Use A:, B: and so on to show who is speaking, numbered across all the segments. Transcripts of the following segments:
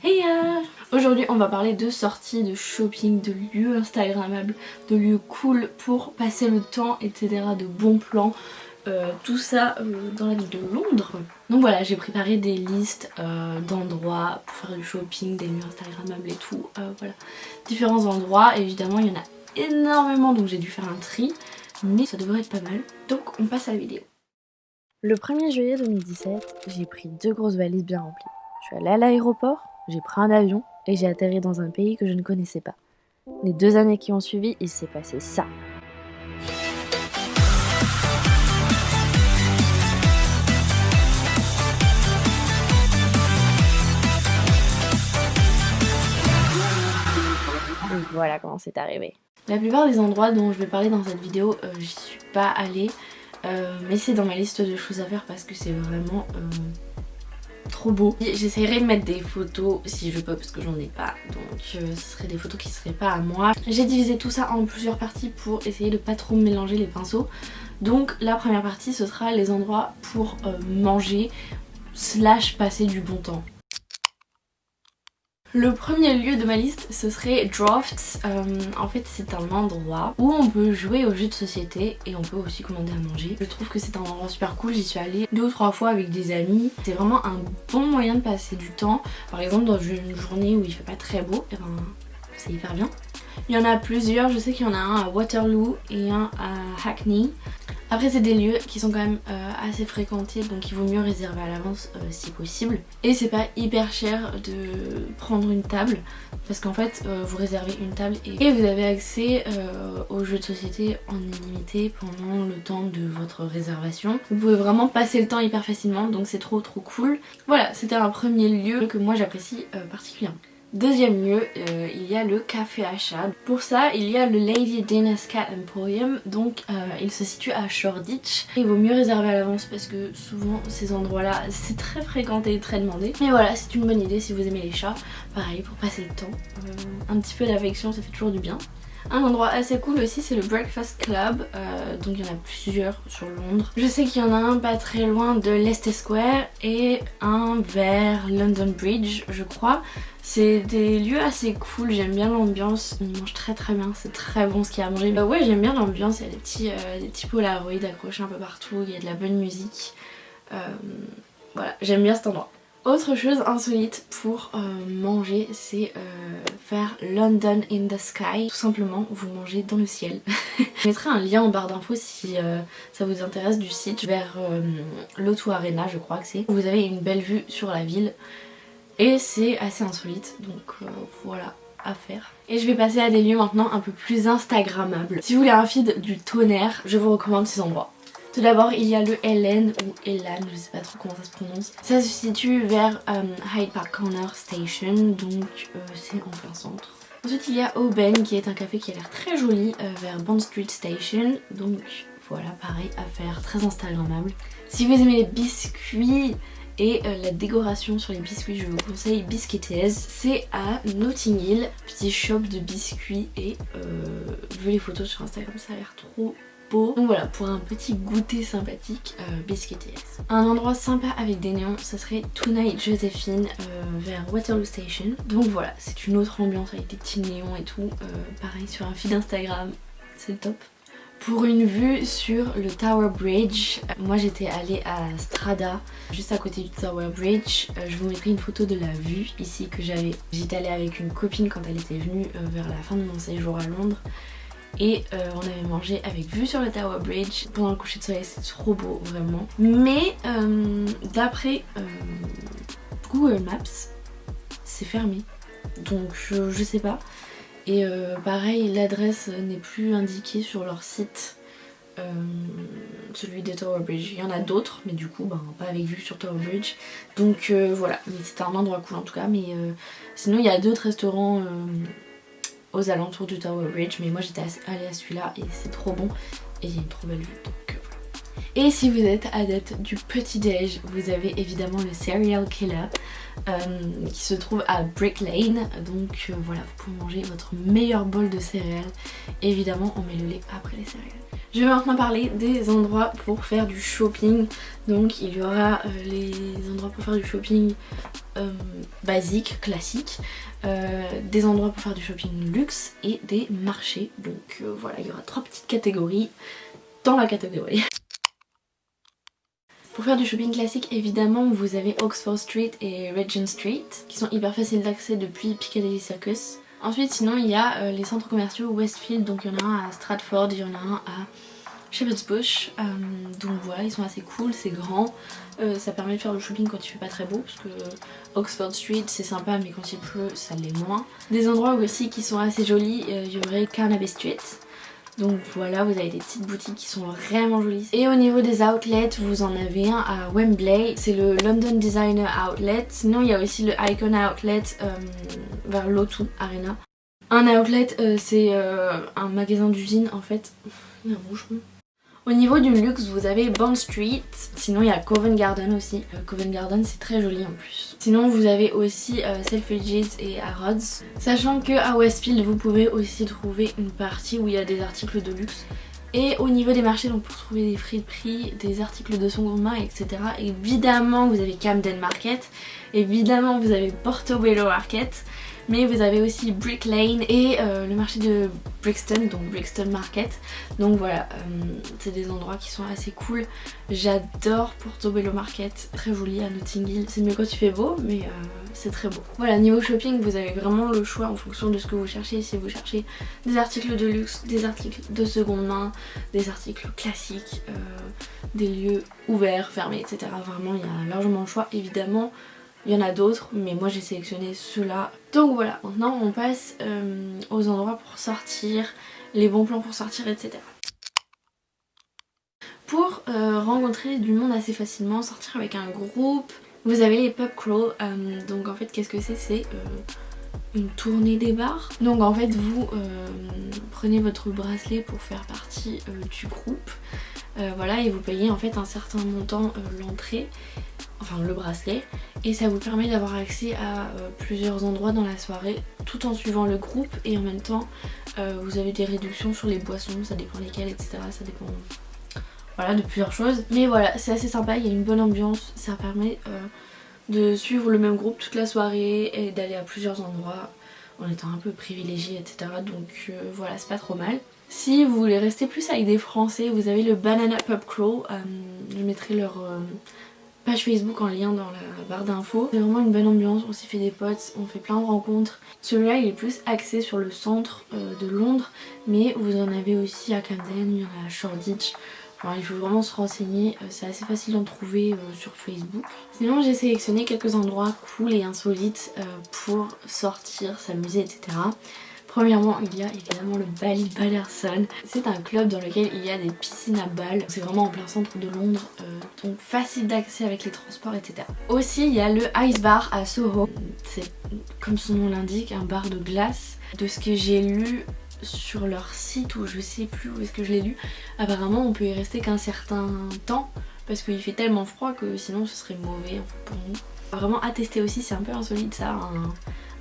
A: Hey Aujourd'hui on va parler de sorties, de shopping, de lieux instagrammables, de lieux cool pour passer le temps, etc. De bons plans, tout ça dans la ville de Londres. Donc voilà, j'ai préparé des listes d'endroits pour faire du shopping, des lieux instagrammables et tout. Voilà, différents endroits, évidemment il y en a énormément donc j'ai dû faire un tri, mais ça devrait être pas mal. Donc on passe à la vidéo. Le 1er juillet 2017, j'ai pris 2 grosses valises bien remplies. Je suis allée à l'aéroport, j'ai pris un avion et j'ai atterri dans un pays que je ne connaissais pas. Les 2 années qui ont suivi, il s'est passé ça. Et voilà comment c'est arrivé. La plupart des endroits dont je vais parler dans cette vidéo, j'y suis pas allée. Mais c'est dans ma liste de choses à faire parce que c'est vraiment trop beau. J'essaierai de mettre des photos si je peux parce que j'en ai pas, donc ce seraient des photos qui seraient pas à moi. J'ai divisé tout ça en plusieurs parties pour essayer de pas trop mélanger les pinceaux. Donc la première partie ce sera les endroits pour manger / passer du bon temps. Le premier lieu de ma liste ce serait Drafts. En fait c'est un endroit où on peut jouer aux jeux de société et on peut aussi commander à manger. Je trouve que c'est un endroit super cool, j'y suis allée 2 ou 3 fois avec des amis. C'est vraiment un bon moyen de passer du temps. Par exemple dans une journée où il fait pas très beau, et ben, c'est hyper bien. Il y en a plusieurs, je sais qu'il y en a un à Waterloo et un à Hackney. Après c'est des lieux qui sont quand même assez fréquentés, donc il vaut mieux réserver à l'avance si possible. Et c'est pas hyper cher de prendre une table parce qu'en fait vous réservez une table et vous avez accès aux jeux de société en illimité pendant le temps de votre réservation. Vous pouvez vraiment passer le temps hyper facilement, donc c'est trop cool. Voilà, c'était un premier lieu que moi j'apprécie particulièrement. Deuxième lieu, il y a le café achat. Pour ça, il y a le Lady Dana's Cat Emporium, donc il se situe à Shoreditch. Il vaut mieux réserver à l'avance parce que souvent ces endroits-là, c'est très fréquenté et très demandé. Mais voilà, c'est une bonne idée si vous aimez les chats. Pareil, pour passer le temps, un petit peu d'affection, ça fait toujours du bien. Un endroit assez cool aussi c'est le Breakfast Club, donc il y en a plusieurs sur Londres. Je sais qu'il y en a un pas très loin de Leicester Square et un vers London Bridge je crois. C'est des lieux assez cool, j'aime bien l'ambiance, ils mangent très bien, c'est très bon ce qu'il y a à manger. Ouais j'aime bien l'ambiance, il y a des petits Polaroids accrochés un peu partout, il y a de la bonne musique. Voilà, j'aime bien cet endroit. Autre chose insolite pour manger, c'est faire London in the Sky. Tout simplement, vous mangez dans le ciel. Je mettrai un lien en barre d'infos si ça vous intéresse du site vers l'O2 Arena, je crois que c'est. Vous avez une belle vue sur la ville et c'est assez insolite, donc voilà, à faire. Et je vais passer à des lieux maintenant un peu plus instagrammables. Si vous voulez un feed du tonnerre, je vous recommande ces endroits. Tout d'abord il y a le Ellen ou Elan, je sais pas trop comment ça se prononce. Ça se situe vers Hyde Park Corner Station, donc c'est en plein centre. Ensuite il y a Aubaine qui est un café qui a l'air très joli vers Bond Street Station, donc voilà pareil à faire, très instagrammable. Si vous aimez les biscuits et la décoration sur les biscuits, je vous conseille Biscuitees. C'est à Notting Hill, petit shop de biscuits et vu les photos sur Instagram ça a l'air trop beau. Donc voilà, pour un petit goûter sympathique, Biscuitees. Un endroit sympa avec des néons, ça serait Tonight Josephine vers Waterloo Station. Donc voilà, c'est une autre ambiance avec des petits néons et tout. Pareil sur un feed Instagram, c'est le top. Pour une vue sur le Tower Bridge, moi j'étais allée à Strada, juste à côté du Tower Bridge. Je vous mettrai une photo de la vue ici que j'avais. J'étais allée avec une copine quand elle était venue vers la fin de mon séjour à Londres. Et on avait mangé avec vue sur le Tower Bridge pendant le coucher de soleil, c'est trop beau vraiment. Mais d'après Google Maps, c'est fermé. Donc je sais pas. Et pareil, l'adresse n'est plus indiquée sur leur site, celui de Tower Bridge. Il y en a d'autres, mais du coup, pas avec vue sur Tower Bridge. Donc voilà, mais c'était un endroit cool en tout cas. Mais sinon, il y a d'autres restaurants aux alentours du Tower Bridge, mais moi j'étais allée à celui-là et c'est trop bon. Et il y a une trop belle vue, donc voilà. Et si vous êtes adepte du petit déj, vous avez évidemment le Serial Killer qui se trouve à Brick Lane. Donc voilà, vous pouvez manger votre meilleur bol de céréales. Évidemment on met le lait après les céréales. Je vais maintenant parler des endroits pour faire du shopping. Donc il y aura les endroits pour faire du shopping basique, classique, des endroits pour faire du shopping luxe et des marchés. Donc voilà, il y aura 3 petites catégories dans la catégorie. Pour faire du shopping classique, évidemment, vous avez Oxford Street et Regent Street, qui sont hyper faciles d'accès depuis Piccadilly Circus. Ensuite, sinon, il y a les centres commerciaux Westfield, donc il y en a un à Stratford, il y en a un à Shepherd's Bush. Donc voilà, ils sont assez cool, c'est grand. Ça permet de faire le shopping quand il fait pas très beau, parce que Oxford Street c'est sympa, mais quand il pleut, ça l'est moins. Des endroits aussi qui sont assez jolis, il y aurait Carnaby Street. Donc voilà, vous avez des petites boutiques qui sont vraiment jolies. Et au niveau des outlets, vous en avez un à Wembley, c'est le London Designer Outlet. Sinon il y a aussi le Icon Outlet vers l'O2 Arena. Un outlet c'est un magasin d'usine en fait. Il y a un bouchon. Au niveau du luxe, vous avez Bond Street, sinon il y a Covent Garden aussi. Covent Garden c'est très joli en plus. Sinon vous avez aussi Selfridges et Harrods. Sachant que à Westfield vous pouvez aussi trouver une partie où il y a des articles de luxe. Et au niveau des marchés, donc pour trouver des friperies, des articles de seconde main, etc. Évidemment vous avez Camden Market, évidemment vous avez Portobello Market. Mais vous avez aussi Brick Lane et le marché de Brixton, donc Brixton Market. Donc voilà, c'est des endroits qui sont assez cool. J'adore Portobello Market, très joli à Notting Hill. C'est mieux quand il fait beau, mais c'est très beau. Voilà, niveau shopping, vous avez vraiment le choix en fonction de ce que vous cherchez. Si vous cherchez des articles de luxe, des articles de seconde main, des articles classiques, des lieux ouverts, fermés, etc. Vraiment, il y a largement le choix, évidemment. Il y en a d'autres, mais moi j'ai sélectionné ceux-là. Donc voilà, maintenant on passe aux endroits pour sortir, les bons plans pour sortir, etc. Pour rencontrer du monde assez facilement, sortir avec un groupe, vous avez les pub crawl. Donc en fait, qu'est-ce que c'est? C'est une tournée des bars. Donc en fait, vous prenez votre bracelet pour faire partie du groupe. Voilà, et vous payez en fait un certain montant l'entrée, enfin le bracelet, et ça vous permet d'avoir accès à plusieurs endroits dans la soirée tout en suivant le groupe, et en même temps vous avez des réductions sur les boissons, ça dépend lesquelles, etc. Ça dépend voilà de plusieurs choses, mais voilà, c'est assez sympa, il y a une bonne ambiance, ça permet de suivre le même groupe toute la soirée et d'aller à plusieurs endroits en étant un peu privilégié, etc. Donc voilà, c'est pas trop mal. Si vous voulez rester plus avec des Français, vous avez le Banana Pub Crawl. Je mettrai leur page Facebook en lien dans la barre d'infos. C'est vraiment une bonne ambiance, on s'y fait des potes, on fait plein de rencontres. Celui-là il est plus axé sur le centre de Londres, mais vous en avez aussi à Camden, il y en a à Shoreditch. Enfin, il faut vraiment se renseigner, c'est assez facile d'en trouver sur Facebook. Sinon j'ai sélectionné quelques endroits cool et insolites pour sortir, s'amuser, etc. Premièrement, il y a évidemment le Ballyballerson. C'est un club dans lequel il y a des piscines à balles. C'est vraiment en plein centre de Londres, donc facile d'accès avec les transports, etc. Aussi, il y a le Ice Bar à Soho. C'est, comme son nom l'indique, un bar de glace. De ce que j'ai lu sur leur site, ou je sais plus où est-ce que je l'ai lu, apparemment on peut y rester qu'un certain temps parce qu'il fait tellement froid que sinon ce serait mauvais pour nous. Vraiment à tester aussi, c'est un peu insolite ça,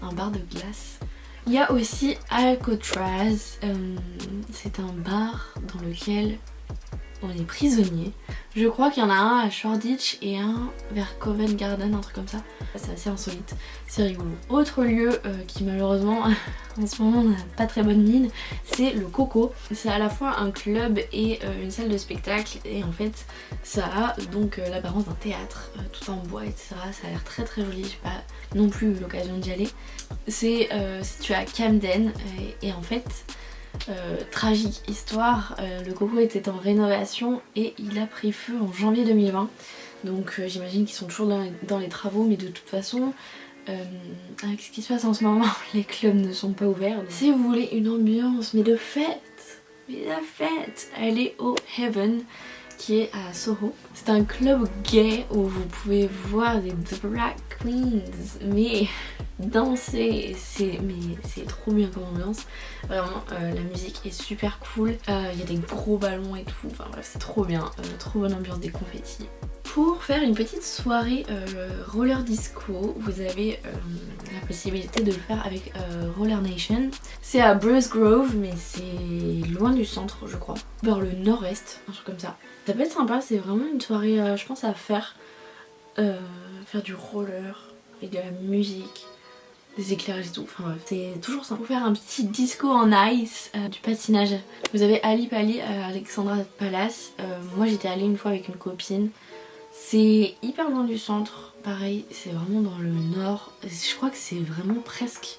A: un bar de glace. Il y a aussi Alcatraz, c'est un bar dans lequel on est prisonnier. Je crois qu'il y en a un à Shoreditch et un vers Covent Garden, un truc comme ça. C'est assez insolite, c'est rigolo. Autre lieu qui malheureusement en ce moment n'a pas très bonne mine, c'est le Coco. C'est à la fois un club et une salle de spectacle, et en fait ça a donc l'apparence d'un théâtre, tout en bois, etc. Ça a l'air très très joli, j'ai pas non plus eu l'occasion d'y aller. C'est situé à Camden et en fait tragique histoire, le Coco était en rénovation et il a pris feu en janvier 2020. Donc j'imagine qu'ils sont toujours dans les travaux, mais de toute façon avec ce qui se passe en ce moment, les clubs ne sont pas ouverts. Donc si vous voulez une ambiance mais de fête, allez au Heaven qui est à Soho. C'est un club gay où vous pouvez voir des drag queens, mais danser, c'est trop bien comme ambiance. Vraiment la musique est super cool, il y a des gros ballons et tout, enfin bref c'est trop bien, trop bonne ambiance, des confettis. Pour faire une petite soirée roller disco, vous avez la possibilité de le faire avec Roller Nation. C'est à Bruce Grove, mais c'est loin du centre je crois, vers le nord-est, un truc comme ça. Ça peut être sympa, c'est vraiment une soirée je pense à faire du roller avec de la musique, des éclairages et tout, enfin bref, c'est toujours sympa. Pour faire un petit disco en ice, du patinage, vous avez Ali Pali à Alexandra Palace. Moi j'étais allée une fois avec une copine, c'est hyper loin du centre, pareil c'est vraiment dans le nord, je crois que c'est vraiment presque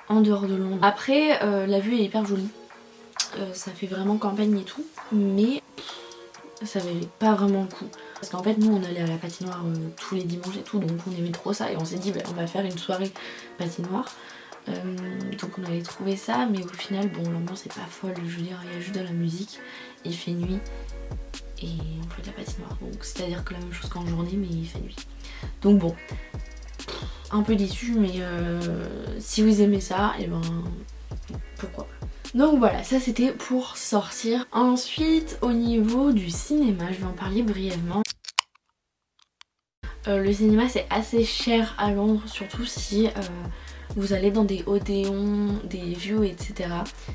A: en dehors de Londres. Après la vue est hyper jolie, ça fait vraiment campagne et tout, mais ça valait pas vraiment le coup. Parce qu'en fait nous on allait à la patinoire tous les dimanches et tout, donc on aimait trop ça et on s'est dit bah, on va faire une soirée patinoire. Donc on avait trouvé ça, mais au final bon l'ambiance est pas folle, je veux dire il y a juste de la musique, il fait nuit et on fait de la patinoire, donc c'est à dire que la même chose qu'en journée mais il fait nuit. Donc bon, un peu déçu, mais si vous aimez ça, et ben pourquoi pas. Donc voilà, ça c'était pour sortir. Ensuite au niveau du cinéma, je vais en parler brièvement. Le cinéma c'est assez cher à Londres, surtout si vous allez dans des Odéon, des View, etc.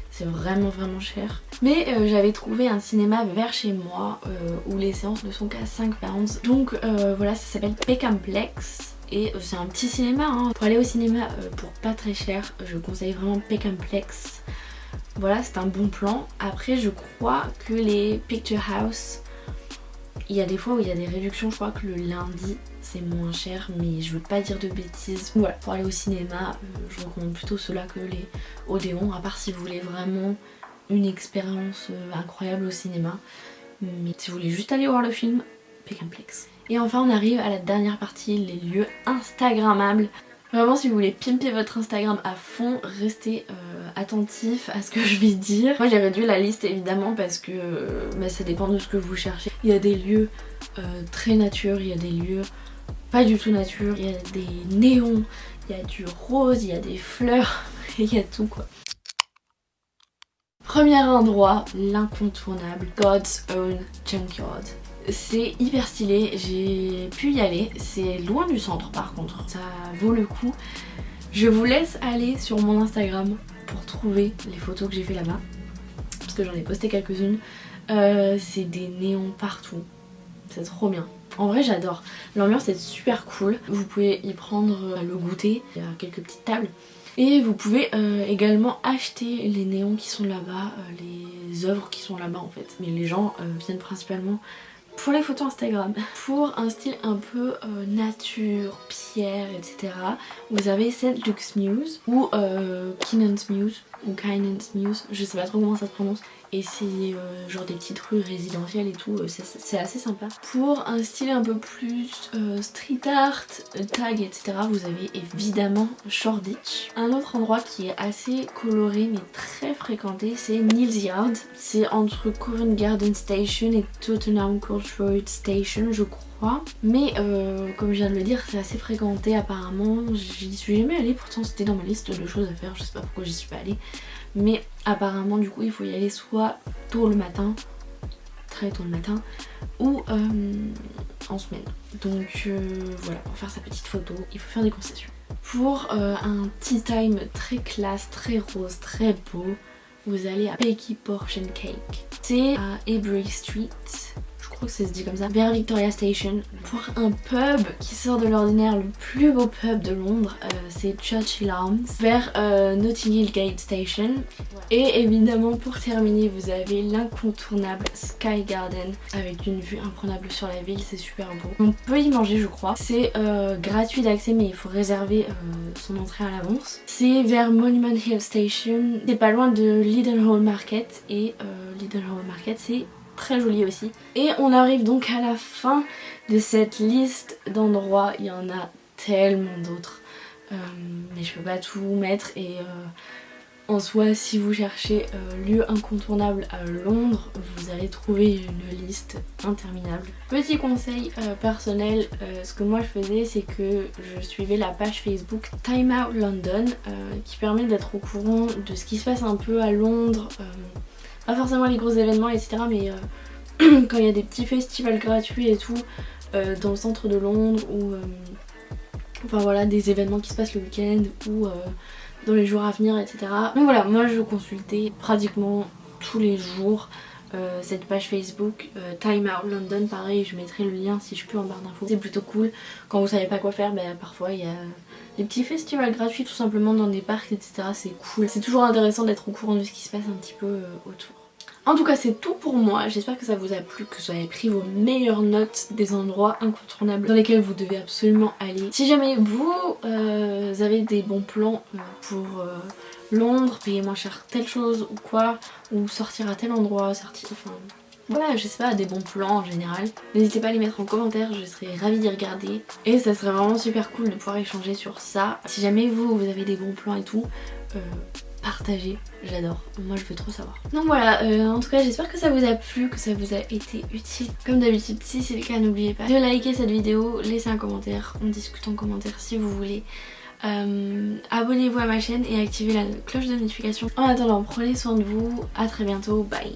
A: C'est vraiment cher. Mais j'avais trouvé un cinéma vers chez moi où les séances ne sont qu'à 5 pounds. Donc voilà, ça s'appelle Peckhamplex. Et c'est un petit cinéma, hein. Pour aller au cinéma pour pas très cher, je conseille vraiment Peckhamplex. Voilà, c'est un bon plan. Après je crois que les Picture House, il y a des fois où il y a des réductions, je crois que le lundi c'est moins cher, mais je veux pas dire de bêtises. Voilà, pour aller au cinéma, je recommande plutôt ceux-là que les Odéon, à part si vous voulez vraiment une expérience incroyable au cinéma. Mais si vous voulez juste aller voir le film, Peckhamplex. Et enfin on arrive à la dernière partie, les lieux instagrammables. Vraiment si vous voulez pimper votre Instagram à fond, restez attentif à ce que je vais dire. Moi j'ai réduit la liste évidemment parce que ça dépend de ce que vous cherchez. Il y a des lieux très nature, il y a des lieux pas du tout nature, il y a des néons, il y a du rose, il y a des fleurs, il y a tout quoi. Premier endroit, l'incontournable, God's Own Junkyard. C'est hyper stylé, j'ai pu y aller, c'est loin du centre par contre, ça vaut le coup. Je vous laisse aller sur mon Instagram pour trouver les photos que j'ai fait là-bas, parce que j'en ai posté quelques-unes. C'est des néons partout, c'est trop bien. En vrai j'adore, l'ambiance est super cool, vous pouvez y prendre le goûter, il y a quelques petites tables. Et vous pouvez également acheter les néons qui sont là-bas, les œuvres qui sont là-bas en fait. Mais les gens viennent principalement pour les photos Instagram. Pour un style un peu nature, pierre, etc. vous avez St. Luke's Muse ou Kynan's Muse ou Kynan's Muse, je sais pas trop comment ça se prononce. Et c'est genre des petites rues résidentielles et tout, c'est assez sympa. Pour un style un peu plus street art, tag, etc. vous avez évidemment Shoreditch. Un autre endroit qui est assez coloré mais très fréquenté, c'est Neal's Yard. C'est entre Covent Garden Station et Tottenham Court Road Station je crois. Mais comme je viens de le dire, c'est assez fréquenté apparemment. J'y suis jamais allée, pourtant c'était dans ma liste de choses à faire, je sais pas pourquoi j'y suis pas allée. Mais apparemment du coup il faut y aller soit tôt le matin, très tôt le matin, ou en semaine. Donc voilà, pour faire sa petite photo, il faut faire des concessions. Pour un tea time très classe, très rose, très beau, vous allez à Peaky Portion Cake. C'est à Avery Street, je crois que ça se dit comme ça, vers Victoria Station. Pour un pub qui sort de l'ordinaire, le plus beau pub de Londres, c'est Churchill Arms, vers Notting Hill Gate Station. Et évidemment pour terminer vous avez l'incontournable Sky Garden avec une vue imprenable sur la ville, c'est super beau. On peut y manger je crois, c'est gratuit d'accès mais il faut réserver son entrée à l'avance. C'est vers Monument Hill Station, c'est pas loin de Leadenhall Market et Leadenhall Market c'est très joli aussi. Et on arrive donc à la fin de cette liste d'endroits, il y en a tellement d'autres mais je peux pas tout mettre et En soi, si vous cherchez lieu incontournable à Londres, vous allez trouver une liste interminable. Petit conseil personnel, ce que moi je faisais, c'est que je suivais la page Facebook Time Out London qui permet d'être au courant de ce qui se passe un peu à Londres. Pas forcément les gros événements, etc. mais quand il y a des petits festivals gratuits et tout dans le centre de Londres ou enfin voilà, des événements qui se passent le week-end ou dans les jours à venir, etc. Donc voilà, moi je consultais pratiquement tous les jours cette page Facebook Time Out London. Pareil, je mettrai le lien si je peux en barre d'infos. C'est plutôt cool. Quand vous savez pas quoi faire, parfois il y a des petits festivals gratuits tout simplement dans des parcs, etc. C'est cool. C'est toujours intéressant d'être au courant de ce qui se passe un petit peu autour. En tout cas c'est tout pour moi, j'espère que ça vous a plu, que vous avez pris vos meilleures notes des endroits incontournables dans lesquels vous devez absolument aller. Si jamais vous avez des bons plans pour Londres, payer moins cher telle chose ou quoi, ou sortir à tel endroit, enfin voilà, je sais pas, des bons plans en général, n'hésitez pas à les mettre en commentaire, je serais ravie d'y regarder. Et ça serait vraiment super cool de pouvoir échanger sur ça. Si jamais vous avez des bons plans et tout, partagez, j'adore, moi je veux trop savoir. Donc voilà, en tout cas j'espère que ça vous a plu, que ça vous a été utile. Comme d'habitude, si c'est le cas, n'oubliez pas de liker cette vidéo, laissez un commentaire, on discute en commentaire si vous voulez. Abonnez-vous à ma chaîne et activez la cloche de notification. En attendant, prenez soin de vous, à très bientôt, bye.